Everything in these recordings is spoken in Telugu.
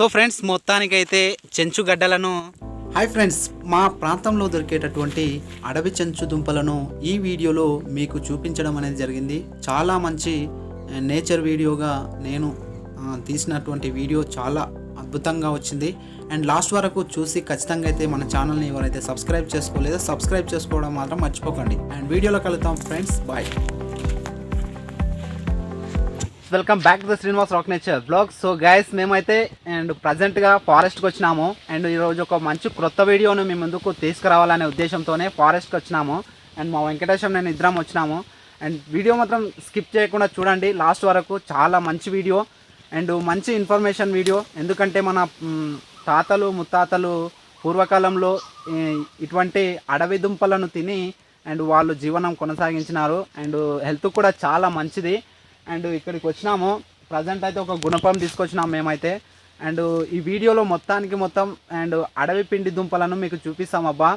సో ఫ్రెండ్స్ మొత్తానికైతే చెంచు గడ్డలను హాయ్ ఫ్రెండ్స్, మా ప్రాంతంలో దొరికేటటువంటి అడవి చెంచు దుంపలను ఈ వీడియోలో మీకు చూపించడం అనేది జరిగింది. చాలా మంచి నేచర్ వీడియోగా నేను తీసినటువంటి వీడియో చాలా అద్భుతంగా వచ్చింది. అండ్ లాస్ట్ వరకు చూసి ఖచ్చితంగా అయితే మన ఛానల్ని ఎవరైతే సబ్స్క్రైబ్ చేసుకోలేదో సబ్స్క్రైబ్ చేసుకోవడం మాత్రం మర్చిపోకండి. అండ్ వీడియోలో కలుద్దాం friends, bye. Welcome back to the Srinivas rock nature blog. So guys, మేమైతే అండ్ ప్రజెంట్గా ఫారెస్ట్కి వచ్చినాము. అండ్ ఈరోజు ఒక మంచి క్రొత్త వీడియోను మీ ముందుకు తీసుకురావాలనే ఉద్దేశంతోనే ఫారెస్ట్కి వచ్చినాము. అండ్ మా వెంకటేశం నేను ఇద్దరం వచ్చినాము. అండ్ వీడియో మాత్రం స్కిప్ చేయకుండా చూడండి లాస్ట్ వరకు. చాలా మంచి వీడియో అండ్ మంచి ఇన్ఫర్మేషన్ వీడియో. ఎందుకంటే మన తాతలు ముత్తాతలు పూర్వకాలంలో ఇటువంటి అడవి దుంపలను తిని అండ్ వాళ్ళు జీవనం కొనసాగించినారు. అండ్ హెల్త్ కూడా చాలా మంచిది. అండ్ ఇక్కడికి వచ్చినాము. ప్రజెంట్ అయితే ఒక గుణపం తీసుకొచ్చినాము మేమైతే. అండ్ ఈ వీడియోలో మొత్తం అండ్ అడవి పిండి దుంపలను మీకు చూపిస్తామబ్బా.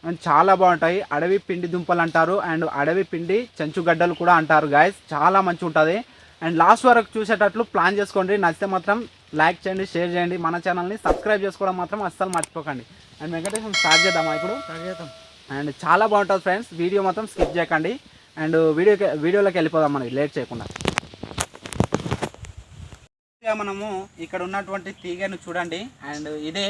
అండ్ చాలా బాగుంటాయి. అడవి పిండి దుంపలు అంటారు అండ్ అడవి పిండి చెంచుగడ్డలు కూడా అంటారు గాయస్. చాలా మంచి ఉంటుంది. అండ్ లాస్ట్ వరకు చూసేటట్లు ప్లాన్ చేసుకోండి. నచ్చితే మాత్రం లైక్ చేయండి, షేర్ చేయండి. మన ఛానల్ని సబ్స్క్రైబ్ చేసుకోవడం మాత్రం అస్సలు మర్చిపోకండి. అండ్ వెంకటేశ్వరం స్టార్ట్ చేద్దామా ఇప్పుడు? అండ్ చాలా బాగుంటుంది ఫ్రెండ్స్. వీడియో మాత్రం స్కిప్ చేయకండి. అండ్ వీడియోలోకి వెళ్ళిపోదాం మనకి లేట్ చేయకుండా. మనము ఇక్కడ ఉన్నటువంటి తీగను చూడండి. అండ్ ఇదే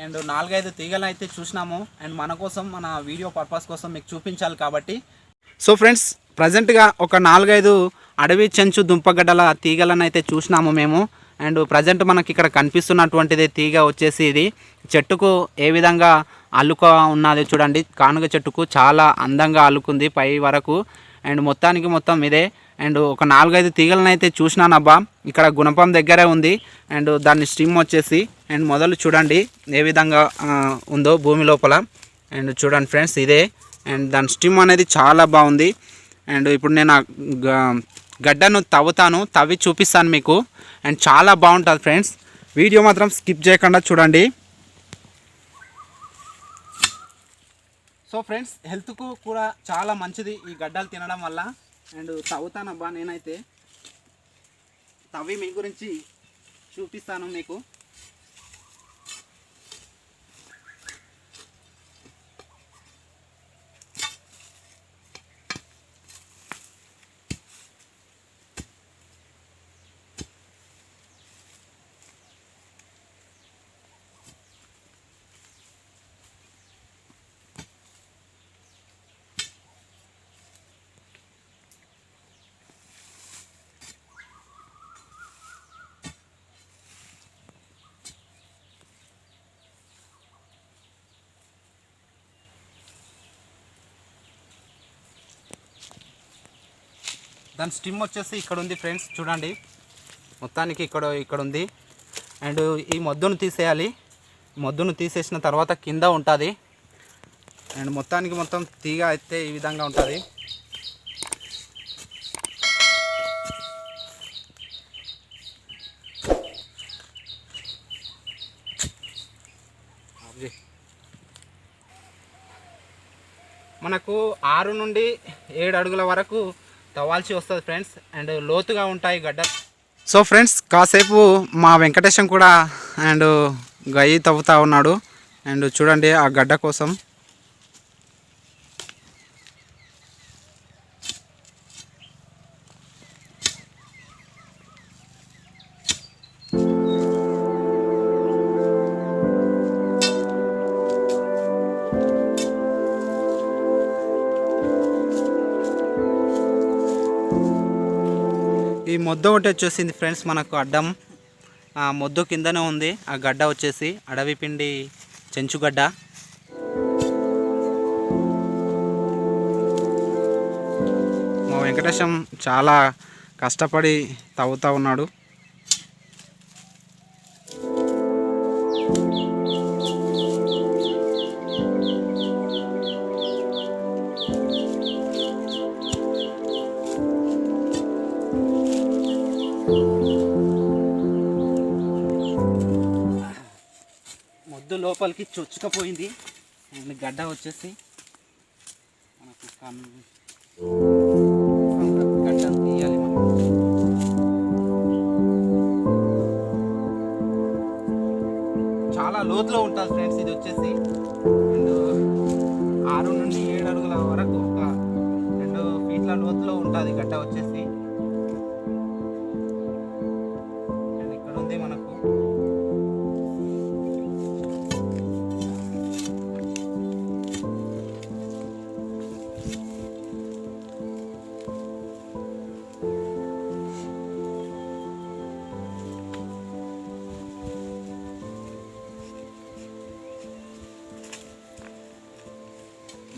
అండ్ 4-5 తీగలను అయితే చూసినాము. అండ్ మన కోసం, మన వీడియో పర్పస్ కోసం మీకు చూపించాలి కాబట్టి. సో ఫ్రెండ్స్, ప్రజెంట్గా ఒక 4-5 అడవి చెంచు దుంపగడ్డల తీగలను అయితే చూసినాము మేము. అండ్ ప్రజెంట్ మనకి ఇక్కడ కనిపిస్తున్నటువంటిది తీగ వచ్చేసి ఇది చెట్టుకు ఏ విధంగా అల్లుక ఉన్నది చూడండి. కానుగ చెట్టుకు చాలా అందంగా అల్లుకుంది పై వరకు. అండ్ మొత్తం ఇదే. అండ్ ఒక 4-5 తీగలను అయితే చూసినానబ్బా. ఇక్కడ గుణపం దగ్గరే ఉంది. అండ్ దాని స్ట్రీమ్ వచ్చేసి అండ్ మొదలు చూడండి ఏ విధంగా ఉందో భూమి లోపల. అండ్ చూడండి ఫ్రెండ్స్, ఇదే. అండ్ దాని స్ట్రీమ్ అనేది చాలా బాగుంది. అండ్ ఇప్పుడు నేను గడ్డను తవ్వి చూపిస్తాను మీకు. అండ్ చాలా బాగుంటుంది ఫ్రెండ్స్. వీడియో మాత్రం స్కిప్ చేయకుండా చూడండి. సో ఫ్రెండ్స్, హెల్త్కు కూడా చాలా మంచిది ఈ గడ్డలు తినడం వల్ల. అండ్ తవ్వుతానబ్బా నేనైతే. తవ్వి మీ గురించి చూపిస్తాను మీకు. దాని స్టిమ్ వచ్చేసి ఇక్కడ ఉంది ఫ్రెండ్స్, చూడండి. మొత్తానికి ఇక్కడ ఉంది. అండ్ ఈ మొద్దును తీసేయాలి. మొద్దును తీసేసిన తర్వాత కింద ఉంటుంది. అండ్ మొత్తం తీగ అయితే ఈ విధంగా ఉంటుంది. మనకు 6 నుండి 7 అడుగుల వరకు తవ్వాల్సి వస్తుంది ఫ్రెండ్స్. అండ్ లోతుగా ఉంటాయి గడ్డలు. సో ఫ్రెండ్స్, కాసేపు మా వెంకటేశం కూడా అండ్ గయ్యి తవ్వుతూ ఉన్నాడు. అండ్ చూడండి ఆ గడ్డ కోసం. ఈ మొద్దు ఒకటి వచ్చేసింది ఫ్రెండ్స్ మనకు అడ్డం. ఆ మొద్దు కిందనే ఉంది ఆ గడ్డ వచ్చేసి అడవి పిండి చెంచుగడ్డ. మా వెంకటేశం చాలా కష్టపడి తవ్వుతూ ఉన్నాడు. మొద్దు లోపలికి చొచ్చుకపోయింది. అండ్ గడ్డ వచ్చేసి మనకు గడ్డ తీయాలి మనం. లోతులో ఉంటుంది ఫ్రెండ్స్. ఇది వచ్చేసి అండ్ 6 నుండి 7 అడుగుల వరకు ఒక 2 ఫీట్ల లోతులో ఉంటుంది గడ్డ వచ్చేసి. అండ్ ఇక్కడ ఉంది మనకు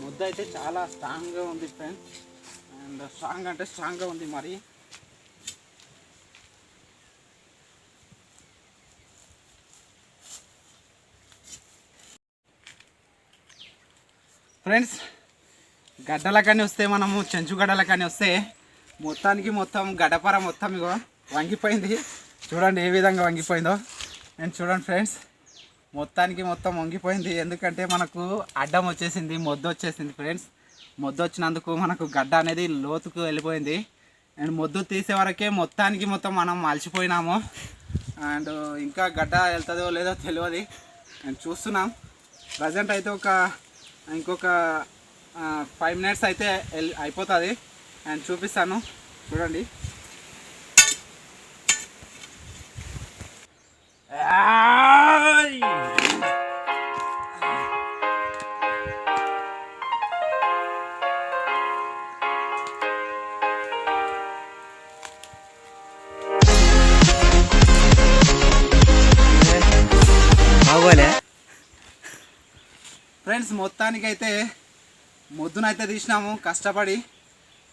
ముద్ద అయితే చాలా స్ట్రాంగ్గా ఉంది ఫ్రెండ్స్. అండ్ స్ట్రాంగ్ అంటే స్ట్రాంగ్గా ఉంది మరి. ఫ్రెండ్స్ గడ్డల కానీ వస్తే మనము చెంచు గడ్డల కానీ వస్తే మొత్తానికి మొత్తం గడ్డపర మొత్తం ఇగో వంగిపోయింది. చూడండి ఏ విధంగా వంగిపోయిందో. అండ్ చూడండి ఫ్రెండ్స్ మొత్తానికి మొత్తం వంగిపోయింది. ఎందుకంటే మనకు అడ్డం వచ్చేసింది, మొద్దు వచ్చేసింది ఫ్రెండ్స్. మొద్దు వచ్చినందుకు మనకు గడ్డ అనేది లోతుకు వెళ్ళిపోయింది. అండ్ మొద్దు తీసే వరకే మొత్తానికి మొత్తం మనం అలసిపోయినాము. అండ్ ఇంకా గడ్డ వెళ్తుందో లేదో తెలియదు. అండ్ చూస్తున్నాం. ప్రజెంట్ అయితే ఇంకొక 5 మినిట్స్ అయితే అయిపోతుంది. అండ్ చూపిస్తాను చూడండి. ఫ్రెండ్స్ మొత్తానికైతే మొద్దునైతే తీసినాము కష్టపడి.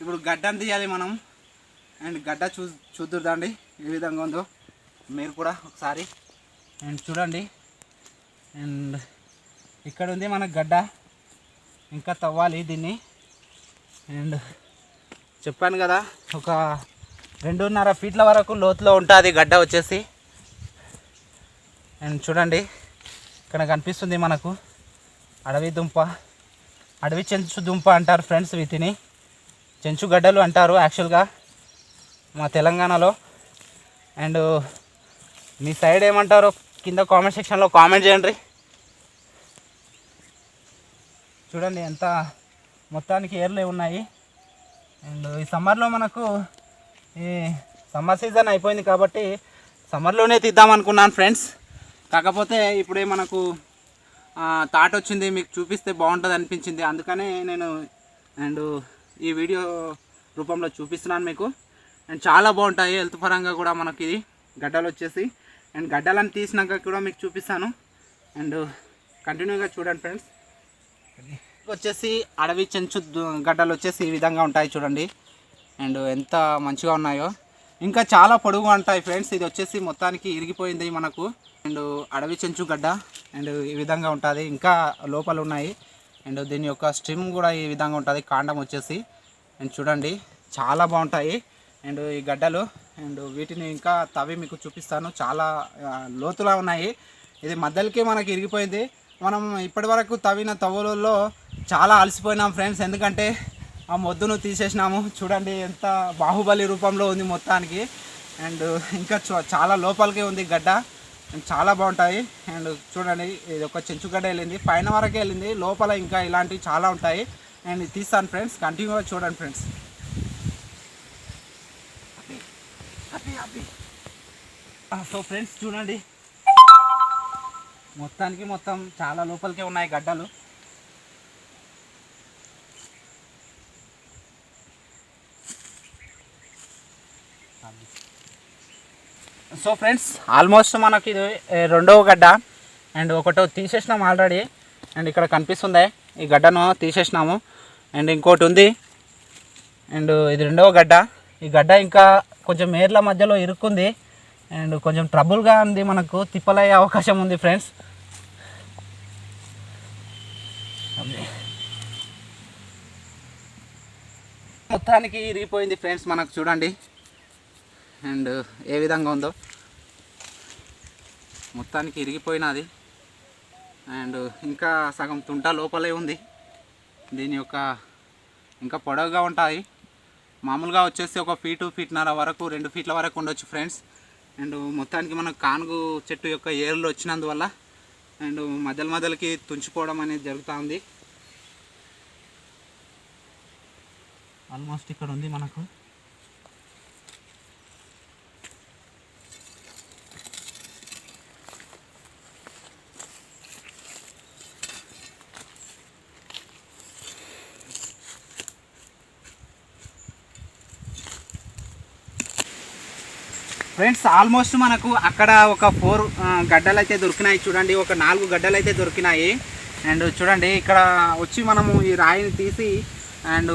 ఇప్పుడు గడ్డను తీయాలి మనం. అండ్ గడ్డ చూద్దురుదండి ఏ విధంగా ఉందో మీరు కూడా ఒకసారి. అండ్ చూడండి. అండ్ ఇక్కడ ఉంది మనకు గడ్డ. ఇంకా తవ్వాలి దీన్ని. అండ్ చెప్పాను కదా ఒక 2.5 ఫీట్ల వరకు లోతులో ఉంటుంది గడ్డ వచ్చేసి. అండ్ చూడండి ఇక్కడ కనిపిస్తుంది మనకు అడవి దుంప, అడవి చెంచు దుంప అంటారు ఫ్రెండ్స్. వీటిని చెంచు గడ్డలు అంటారు యాక్చువల్గా మా తెలంగాణలో. అండ్ మీ సైడ్ ఏమంటారో కింద కామెంట్ సెక్షన్లో కామెంట్ చేయండి. చూడండి ఎంత మొత్తానికి ఏర్లే ఉన్నాయి. అండ్ ఈ సమ్మర్లో మనకు ఈ సమ్మర్ సీజన్ అయిపోయింది కాబట్టి సమ్మర్లోనే తీద్దామనుకున్నాను ఫ్రెండ్స్. కాకపోతే ఇప్పుడే మనకు థాట్ వచ్చింది మీకు చూపిస్తే బాగుంటుంది అనిపించింది. అందుకనే నేను ఈ వీడియో రూపంలో చూపిస్తున్నాను మీకు. అండ్ చాలా బాగుంటాయి హెల్త్ పరంగా కూడా మనకి ఇది గడ్డలు వచ్చేసి. అండ్ గడ్డలను తీసినాక కూడా మీకు చూపిస్తాను. అండ్ కంటిన్యూగా చూడండి ఫ్రెండ్స్. వచ్చేసి అడవి చెంచు గడ్డలు వచ్చేసి ఈ విధంగా ఉంటాయి చూడండి. అండ్ ఎంత మంచిగా ఉన్నాయో. ఇంకా చాలా పొడుగుగా ఉంటాయి ఫ్రెండ్స్. ఇది వచ్చేసి మొత్తానికి ఇరిగిపోయింది మనకు. అండ్ అడవి చెంచు గడ్డ అండ్ ఈ విధంగా ఉంటుంది. ఇంకా లోపల ఉన్నాయి. అండ్ దీని యొక్క స్ట్రిమ్ కూడా ఈ విధంగా ఉంటుంది కాండం వచ్చేసి. అండ్ చూడండి చాలా బాగుంటాయి అండ్ ఈ గడ్డలు. అండ్ వీటిని ఇంకా తవ్వి మీకు చూపిస్తాను. చాలా లోతులా ఉన్నాయి. ఇది మధ్యలోకి మనకి ఇరిగిపోయింది. మనం ఇప్పటి వరకు తవ్విన తవ్వులలో చాలా అలసిపోయినాం ఫ్రెండ్స్. ఎందుకంటే ఆ మొద్దును తీసేసినాము. చూడండి ఎంత బాహుబలి రూపంలో ఉంది మొత్తానికి. అండ్ ఇంకా చాలా లోపలికే ఉంది గడ్డ. అండ్ చాలా బాగుంటాయి. అండ్ చూడండి ఇది ఒక చెంచుగడ్డ వెళ్ళింది, పైన వరకే వెళ్ళింది. లోపల ఇంకా ఇలాంటివి చాలా ఉంటాయి. అండ్ తీస్తాను ఫ్రెండ్స్, కంటిన్యూగా చూడండి ఫ్రెండ్స్. సో ఫ్రెండ్స్ చూడండి మొత్తానికి మొత్తం చాలా లోపలికే ఉన్నాయి గడ్డలు. సో ఫ్రెండ్స్ ఆల్మోస్ట్ మనకి ఇది రెండవ గడ్డ. అండ్ ఒకటో తీసేసినాం ఆల్రెడీ. అండ్ ఇక్కడ కనిపిస్తుంది ఈ గడ్డను తీసేసినాము. అండ్ ఇంకోటి ఉంది. అండ్ ఇది రెండవ గడ్డ. ఈ గడ్డ ఇంకా కొంచెం మేర్ల మధ్యలో ఇరుక్కుంది. అండ్ కొంచెం ట్రబుల్గా ఉంది, మనకు తిప్పలయ్యే అవకాశం ఉంది ఫ్రెండ్స్. మొత్తానికి ఇరిగిపోయింది ఫ్రెండ్స్ మనకు చూడండి. అండ్ ఏ విధంగా ఉందో మొత్తానికి ఇరిగిపోయినది. అండ్ ఇంకా సగం తుంట లోపలే ఉంది. దీని యొక్క ఇంకా పొడవుగా ఉంటాయి. మామూలుగా వచ్చేసి 1 ఫీటు ఫీట్న్నర వరకు 2 ఫీట్ల వరకు ఉండొచ్చు ఫ్రెండ్స్. అండ్ మొత్తానికి మనకు కానుగు చెట్టు యొక్క ఏర్లు వచ్చినందువల్ల అండ్ మధ్యలకి తుంచుకోవడం అనేది జరుగుతుంది. ఆల్మోస్ట్ ఇక్కడ ఉంది మనకు. ఫ్రెండ్స్ ఆల్మోస్ట్ మనకు అక్కడ ఒక 4 గడ్డలు అయితే దొరికినాయి చూడండి. ఒక 4 గడ్డలు అయితే దొరికినాయి. అండ్ చూడండి ఇక్కడ వచ్చి మనము ఈ రాయిని తీసి అండ్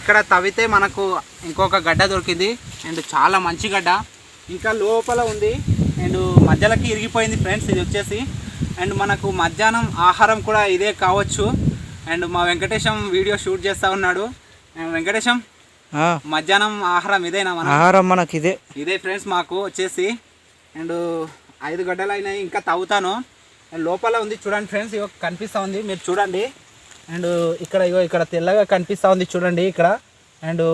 ఇక్కడ తవ్వితే మనకు ఇంకొక గడ్డ దొరికింది. అండ్ చాలా మంచి గడ్డ, ఇంకా లోపల ఉంది అండ్ మధ్యలోకి ఇరిగిపోయింది ఫ్రెండ్స్ ఇది వచ్చేసి. అండ్ మనకు మధ్యాహ్నం ఆహారం కూడా ఇదే కావచ్చు. అండ్ మా వెంకటేశం వీడియో షూట్ చేస్తూ ఉన్నాడు. వెంకటేశం, మధ్యాహ్నం ఆహారం ఇదేనా? మన ఆహారం మనకి ఇదే ఫ్రెండ్స్ మాకు వచ్చేసి. అండ్ 5 గడ్డలు అయినాయి, ఇంకా తవ్వుతాను. లోపల ఉంది చూడండి ఫ్రెండ్స్, ఇగో కనిపిస్తూ ఉంది మీరు చూడండి. అండ్ ఇక్కడ తెల్లగా కనిపిస్తూ ఉంది చూడండి ఇక్కడ. అండ్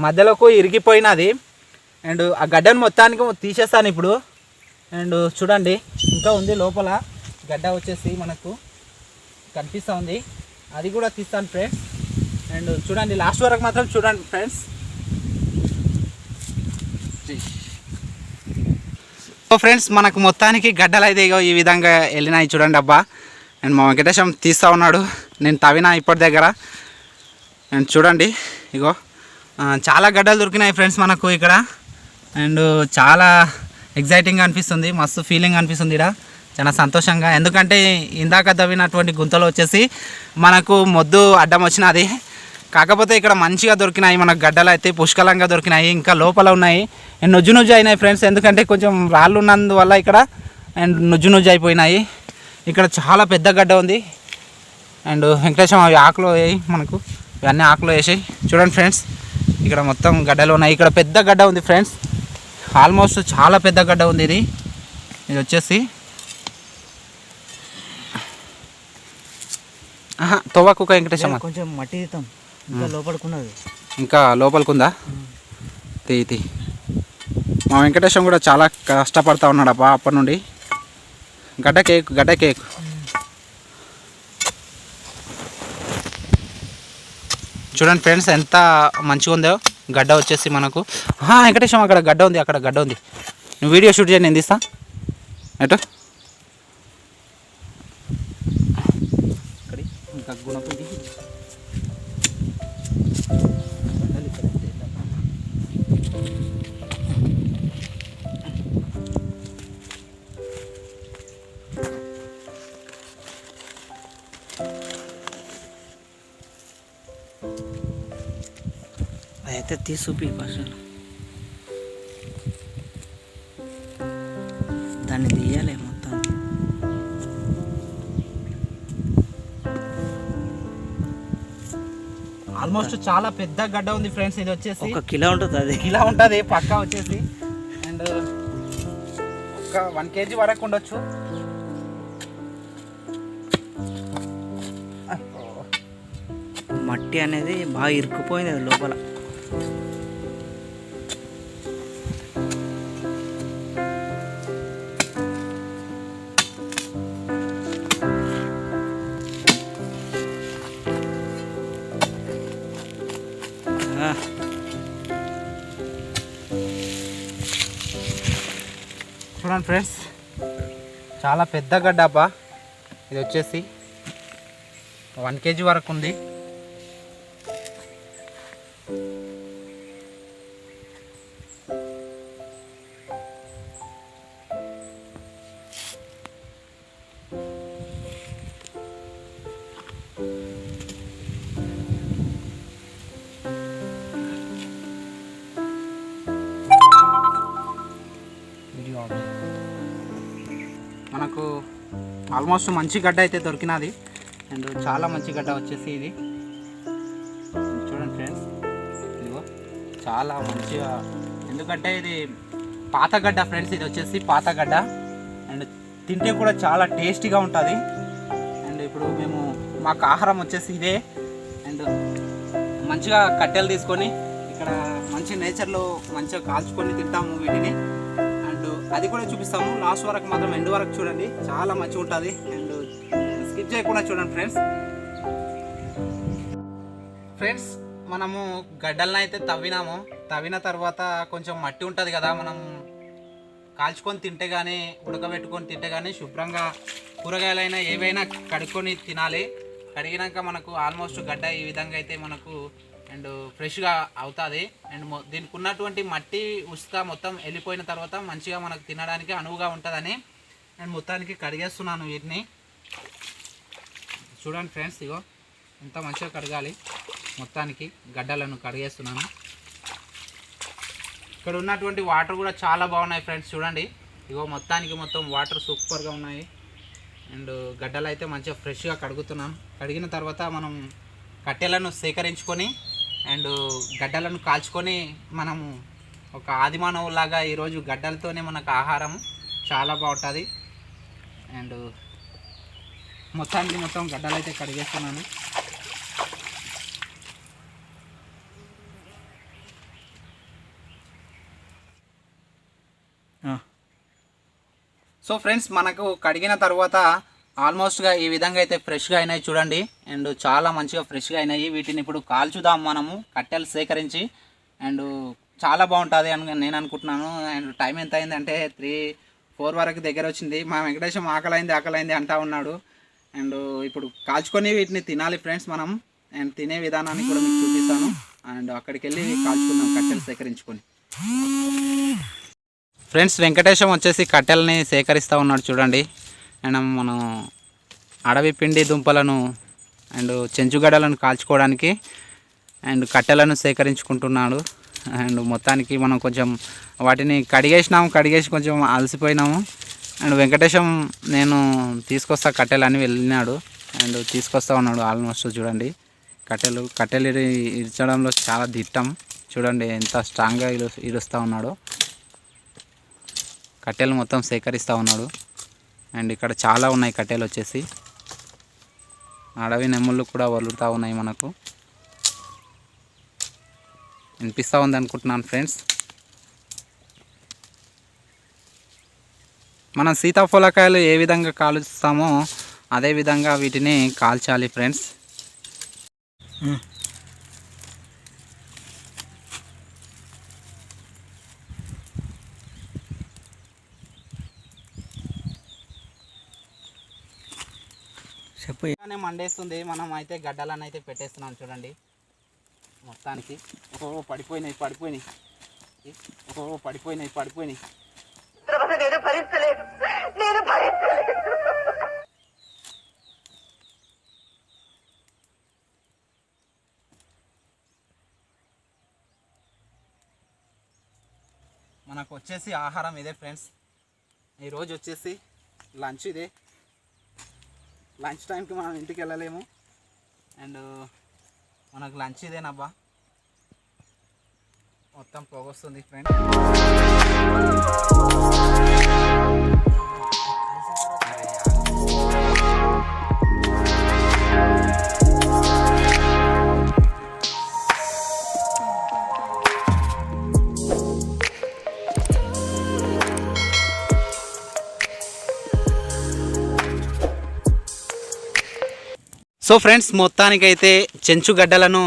మధ్యలోకి ఇరిగిపోయినది. అండ్ ఆ గడ్డను మొత్తానికి తీసేస్తాను ఇప్పుడు. అండ్ చూడండి ఇంకా ఉంది లోపల గడ్డ వచ్చేసి మనకు కనిపిస్తూ ఉంది, అది కూడా తీస్తాను ఫ్రెండ్స్. అండ్ చూడండి లాస్ట్ వరకు మాత్రం చూడండి ఫ్రెండ్స్. సో ఫ్రెండ్స్ మనకు మొత్తానికి గడ్డలు అయితే ఈ విధంగా వెళ్ళినాయి చూడండి అబ్బా. అండ్ మా వెంకటేశం తీస్తూ ఉన్నాడు, నేను తవ్వినా ఇప్పటి దగ్గర. అండ్ చూడండి ఇగో చాలా గడ్డలు దొరికినాయి ఫ్రెండ్స్ మనకు ఇక్కడ. అండ్ చాలా ఎగ్జైటింగ్గా అనిపిస్తుంది, మస్తు ఫీలింగ్ అనిపిస్తుంది ఇక్కడ, చాలా సంతోషంగా. ఎందుకంటే ఇందాక తవ్వినటువంటి గుంతలో వచ్చేసి మనకు మొద్దు అడ్డం వచ్చినది. కాకపోతే ఇక్కడ మంచిగా దొరికినాయి మనకు గడ్డలు అయితే, పుష్కలంగా దొరికినాయి, ఇంకా లోపల ఉన్నాయి. అండ్ నుజ్జు అయినాయి ఫ్రెండ్స్, ఎందుకంటే కొంచెం రాళ్ళు ఉన్నందువల్ల ఇక్కడ. అండ్ నుజ్జు అయిపోయినాయి. ఇక్కడ చాలా పెద్ద గడ్డ ఉంది. అండ్ వెంకటేశం అవి ఆకులో వేయి, మనకు ఇవన్నీ ఆకులో వేసాయి చూడండి ఫ్రెండ్స్. ఇక్కడ మొత్తం గడ్డలు ఉన్నాయి. ఇక్కడ పెద్ద గడ్డ ఉంది ఫ్రెండ్స్, ఆల్మోస్ట్ చాలా పెద్ద గడ్డ ఉంది ఇది. ఇది వచ్చేసి తవ్వకు వెంకటేశం, కొంచెం మట్టి తీద్దాం, ఇంకా లోపలికుందా తీ. మా వెంకటేశం కూడా చాలా కష్టపడతా ఉన్నాడు అబ్బా అప్పటి నుండి. గడ్డ కేక్ చూడండి ఫ్రెండ్స్ ఎంత మంచిగా ఉందో గడ్డ వచ్చేసి మనకు. వెంకటేశం అక్కడ గడ్డ ఉంది, నువ్వు వీడియో షూట్ చేయండి, నేను తీస్తా. ఎటు ఇంకా గుణపతి అయితే తీసుపి ఫస్ట్ దాన్ని తీయాలి మొత్తం. ఆల్మోస్ట్ చాలా పెద్ద గడ్డ ఉంది ఫ్రెండ్స్. ఇది వచ్చేసి 1 కిలో ఉంటుంది, అది కిలో ఉంటుంది పక్కా వచ్చేసి. అండ్ ఒక 1 kg వరకు ఉండొచ్చు. మట్టి అనేది బాగా ఇరుక్కుపోయింది అది లోపల. చూడండి ఫ్రెండ్స్ చాలా పెద్ద గడ్డ అబ్బా. ఇది వచ్చేసి 1 kg వరకు ఉంది. మనకు ఆల్మోస్ట్ మంచి గడ్డ అయితే దొరికినది. అండ్ చాలా మంచి గడ్డ వచ్చేసి ఇది చూడండి ఫ్రెండ్స్. ఇదిగో చాలా మంచిగా, ఎందుకంటే ఇది పాత గడ్డ ఫ్రెండ్స్. ఇది వచ్చేసి పాత గడ్డ. అండ్ తింటే కూడా చాలా టేస్టీగా ఉంటుంది. అండ్ ఇప్పుడు మాకు ఆహారం వచ్చేసి ఇదే. అండ్ మంచిగా కట్టెలు తీసుకొని ఇక్కడ మంచి నేచర్లో మంచిగా కాల్చుకొని తింటాము వీటిని. అండ్ అది కూడా చూపిస్తాము లాస్ట్ వరకు మాత్రం, ఎండ్ వరకు చూడండి, చాలా మంచిగా ఉంటుంది. అండ్ స్కిప్ చేయకుండా చూడండి ఫ్రెండ్స్ మనము గడ్డలను అయితే తవ్విన తర్వాత కొంచెం మట్టి ఉంటుంది కదా, మనం కాల్చుకొని తింటే కానీ ఉడకబెట్టుకొని తింటే కానీ శుభ్రంగా కూరగాయలైనా ఏవైనా కడుక్కొని తినాలి. కడిగినాక మనకు ఆల్మోస్ట్ గడ్డ ఈ విధంగా అయితే మనకు అండ్ ఫ్రెష్గా అవుతుంది. అండ్ దీనికి ఉన్నటువంటి మట్టి ఉసుక మొత్తం వెళ్ళిపోయిన తర్వాత మంచిగా మనకు తినడానికి అనువుగా ఉంటుందని అండ్ మొత్తానికి కడిగేస్తున్నాను వీటిని. చూడండి ఫ్రెండ్స్, ఇగో ఎంత మంచిగా కడగాలి. మొత్తానికి గడ్డలను కడిగేస్తున్నాను. ఇక్కడ ఉన్నటువంటి వాటర్ కూడా చాలా బాగున్నాయి ఫ్రెండ్స్. చూడండి, ఇగో మొత్తం వాటర్ సూపర్గా ఉన్నాయి. అండ్ గడ్డలు అయితే మంచిగా ఫ్రెష్గా కడుగుతున్నాం. కడిగిన తర్వాత మనం కట్టెలను సేకరించుకొని అండ్ గడ్డలను కాల్చుకొని మనము ఒక ఆదిమానవులాగా ఈరోజు గడ్డలతోనే మనకు ఆహారం చాలా బాగుంటుంది. అండ్ మొత్తం గడ్డలు అయితే కడిగేస్తున్నాను. సో ఫ్రెండ్స్, మనకు కడిగిన తర్వాత ఆల్మోస్ట్గా ఈ విధంగా అయితే ఫ్రెష్గా అయినాయి చూడండి. అండ్ చాలా మంచిగా ఫ్రెష్గా అయినాయి. వీటిని ఇప్పుడు కాల్చుదాం మనము కట్టెలు సేకరించి. అండ్ చాలా బాగుంటుంది అని నేను అనుకుంటున్నాను. అండ్ టైం ఎంత అయింది అంటే 3-4 వరకు దగ్గర వచ్చింది. మా వెంకటేశం ఆకలైంది అంటా ఉన్నాడు. అండ్ ఇప్పుడు కాల్చుకొని వీటిని తినాలి ఫ్రెండ్స్ మనం. అండ్ తినే విధానాన్ని కూడా మీకు చూపిస్తాను. అండ్ అక్కడికి వెళ్ళి కాల్చుకుందాం కట్టెలు సేకరించుకొని. ఫ్రెండ్స్, వెంకటేశం వచ్చేసి కట్టెలని సేకరిస్తూ ఉన్నాడు చూడండి. అండ్ మనం అడవి పిండి దుంపలను అండ్ చెంచుగడ్డలను కాల్చుకోవడానికి అండ్ కట్టెలను సేకరించుకుంటున్నాడు. అండ్ మొత్తానికి మనం కొంచెం వాటిని కడిగేసి కొంచెం అలసిపోయినాము. అండ్ వెంకటేశం నేను తీసుకొస్తా కట్టెలని వెళ్ళినాడు. అండ్ తీసుకొస్తా ఉన్నాడు. ఆల్మోస్ట్ చూడండి, కట్టెలు ఇరచడంలో చాలా దిట్టం. చూడండి ఎంత స్ట్రాంగ్గా ఇరుస్తూ ఉన్నాడు. కట్టెలు మొత్తం సేకరిస్తూ ఉన్నాడు. అండ్ ఇక్కడ చాలా ఉన్నాయి కట్టెలు వచ్చేసి. అడవి నెమ్ముళ్ళు కూడా వలుగుతూ ఉన్నాయి. మనకు వినిపిస్తూ ఉంది అనుకుంటున్నాను ఫ్రెండ్స్. మనం సీతాఫలకాయలు ఏ విధంగా కాలుస్తామో అదే విధంగా వీటిని కాల్చాలి ఫ్రెండ్స్. మండేస్తుంది. మనం అయితే గడ్డలను అయితే పెట్టేస్తున్నాం చూడండి. మొత్తానికి పడిపోయినాయి. మనకు వచ్చేసి ఆహారం ఇదే ఫ్రెండ్స్. ఈరోజు వచ్చేసి లంచ్ ఇదే. లంచ్ టైంకి మనం ఇంటికి వెళ్ళలేము. అండ్ మనకు లంచ్ ఇదేనబ్బా. మొత్తం పొగొస్తుంది ఫ్రెండ్. సో ఫ్రెండ్స్, మొత్తానికైతే చెంచుగడ్డలను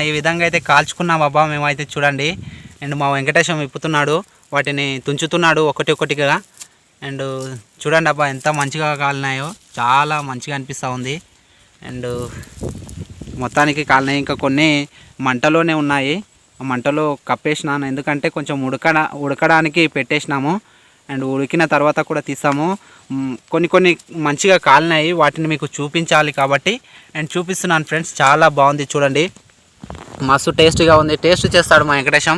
ఈ విధంగా అయితే కాల్చుకున్నాం అబ్బా మేమైతే చూడండి. అండ్ మా వెంకటేశం విప్పుతున్నాడు, వాటిని తుంచుతున్నాడు ఒకటిగా. అండ్ చూడండి అబ్బా ఎంత మంచిగా కాలినాయో, చాలా మంచిగా అనిపిస్తూ ఉంది. అండ్ మొత్తానికి కాలినాయి. ఇంకా కొన్ని మంటలోనే ఉన్నాయి. ఆ మంటలో కప్పేసినాను, ఎందుకంటే కొంచెం ఉడకడానికి పెట్టేసినాము. అండ్ ఉడికిన తర్వాత కూడా తీసాము. కొన్ని మంచిగా కాలినాయి, వాటిని మీకు చూపించాలి కాబట్టి అండ్ చూపిస్తున్నాను ఫ్రెండ్స్. చాలా బాగుంది చూడండి, మస్తు టేస్ట్గా ఉంది. టేస్ట్ చేస్తాడు మా వెంకటేశం.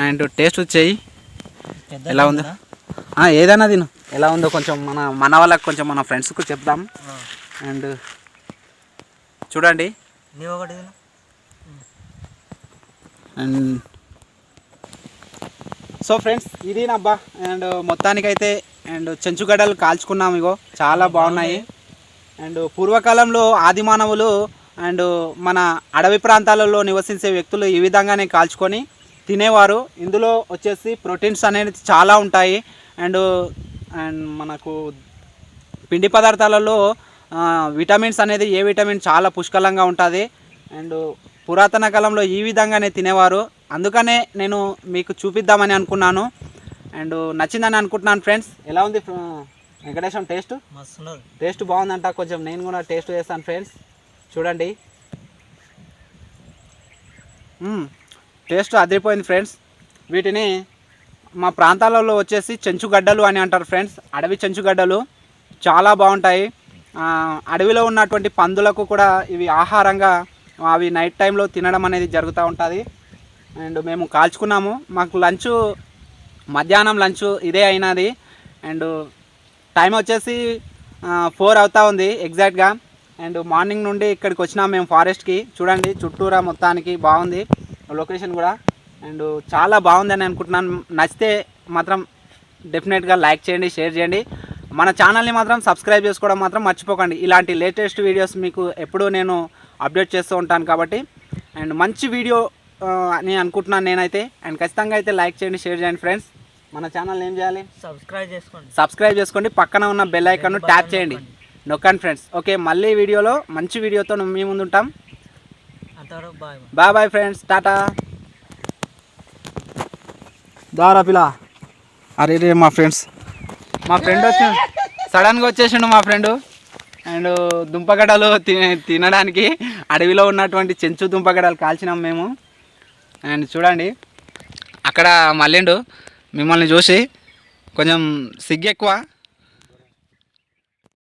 అండ్ టేస్ట్ చేయి ఎలా ఉందో, ఏదైనా తిను ఎలా ఉందో కొంచెం మన వాళ్ళకి కొంచెం మన ఫ్రెండ్స్కు చెప్దాం. అండ్ చూడండి. అండ్ సో ఫ్రెండ్స్, ఇది నబ్బా. అండ్ మొత్తానికైతే అండ్ చెంచుగడ్డలు కాల్చుకున్నాము. ఇగో చాలా బాగున్నాయి. అండ్ పూర్వకాలంలో ఆది మానవులు అండ్ మన అడవి ప్రాంతాలలో నివసించే వ్యక్తులు ఈ విధంగానే కాల్చుకొని తినేవారు. ఇందులో వచ్చేసి ప్రోటీన్స్ అనేది చాలా ఉంటాయి. అండ్ మనకు పిండి పదార్థాలలో విటమిన్స్ అనేది ఏ విటమిన్ చాలా పుష్కలంగా ఉంటుంది. అండ్ పురాతన కాలంలో ఈ విధంగానే తినేవారు, అందుకనే నేను మీకు చూపిద్దామని అనుకున్నాను. అండ్ నచ్చిందని అనుకుంటున్నాను ఫ్రెండ్స్. ఎలా ఉంది వెంకటేశం టేస్ట్? టేస్ట్ బాగుందంట. కొంచెం నేను కూడా టేస్ట్ చేస్తాను ఫ్రెండ్స్, చూడండి. టేస్ట్ అదిరిపోయింది ఫ్రెండ్స్. వీటిని మా ప్రాంతాలలో వచ్చేసి చెంచుగడ్డలు అని అంటారు ఫ్రెండ్స్, అడవి చెంచుగడ్డలు. చాలా బాగుంటాయి. అడవిలో ఉన్నటువంటి పందులకు కూడా ఇవి ఆహారంగా అవి నైట్ టైంలో తినడం అనేది జరుగుతూ ఉంటుంది. అండ్ మేము కాల్చుకున్నాము. మాకు మధ్యాహ్నం లంచ్ ఇదే అయినది. అండ్ టైం వచ్చేసి 4 అవుతూ ఉంది ఎగ్జాక్ట్గా. అండ్ మార్నింగ్ నుండి ఇక్కడికి వచ్చినాము మేము ఫారెస్ట్కి. చూడండి చుట్టూరా మొత్తానికి బాగుంది లొకేషన్ కూడా. అండ్ చాలా బాగుందని అనుకుంటున్నాను. నచ్చితే మాత్రం డెఫినెట్గా లైక్ చేయండి, షేర్ చేయండి. మన ఛానల్ని మాత్రం సబ్స్క్రైబ్ చేసుకోవడం మాత్రం మర్చిపోకండి. ఇలాంటి లేటెస్ట్ వీడియోస్ మీకు ఎప్పుడూ నేను అప్డేట్ చేస్తూ ఉంటాను కాబట్టి. అండ్ మంచి వీడియో అని అనుకుంటున్నాను నేనైతే. అండ్ ఖచ్చితంగా అయితే లైక్ చేయండి, షేర్ చేయండి ఫ్రెండ్స్. మన ఛానల్ ఏం చేయాలి? సబ్స్క్రైబ్ చేసుకోండి. పక్కన ఉన్న బెల్ ఐకాన్ను ట్యాప్ చేయండి, నొక్కండి ఫ్రెండ్స్. ఓకే, మళ్ళీ వీడియోలో మంచి వీడియోతో మీ ముందు ఉంటాం. బాయ్ బాయ్ ఫ్రెండ్స్, టాటా. దారా పిలా. అరే రే మా ఫ్రెండ్ వచ్చి సడన్గా వచ్చేసిండు మా ఫ్రెండు. అండ్ దుంపగడ్డలు తినడానికి అడవిలో ఉన్నటువంటి చెంచు దుంపగడ్డలు కాల్చినాం మేము. అండ్ చూడండి అక్కడ మళ్ళీండు మిమ్మల్ని చూసి కొంచెం సిగ్గు ఎక్కువ.